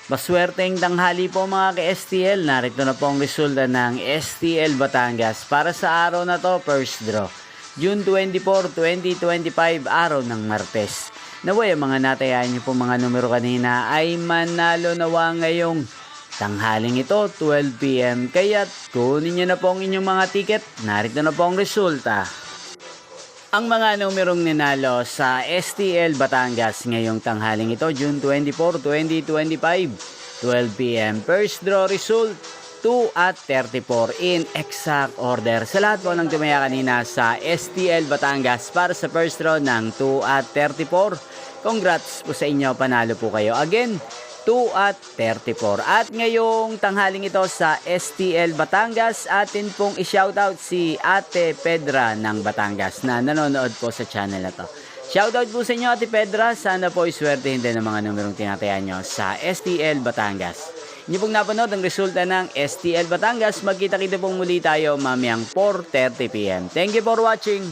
Maswerteng tanghali po mga ka-STL. Narito na po ang resulta ng STL Batangas para sa araw na to, first draw. June 24, 2025, araw ng Martes. Naway ang mga natayan niyo po mga numero kanina ay manalo nawa ngayong tanghaling ito, 12 PM. Kaya't kunin niyo na po ang inyong mga ticket. Narito na po ang resulta. Ang mga numerong ninalo sa STL Batangas ngayong tanghaling ito, June 24, 2025, 12 PM. First draw result, 2 at 34 in exact order. Sa lahat po ng tumaya kanina sa STL Batangas para sa first draw ng 2 at 34. Congrats po sa inyo, panalo po kayo. Again, 2 at 34. At ngayong tanghaling ito sa STL Batangas, atin pong i-shoutout si Ate Pedra ng Batangas na nanonood po sa channel na to. Shoutout po sa inyo Ate Pedra, sana po iswertehin din ng mga numerong tinatayan nyo sa STL Batangas. Inyo pong napanood ang resulta ng STL Batangas. Magkita-kita pong muli tayo mamayang 4:30 PM. Thank you for watching.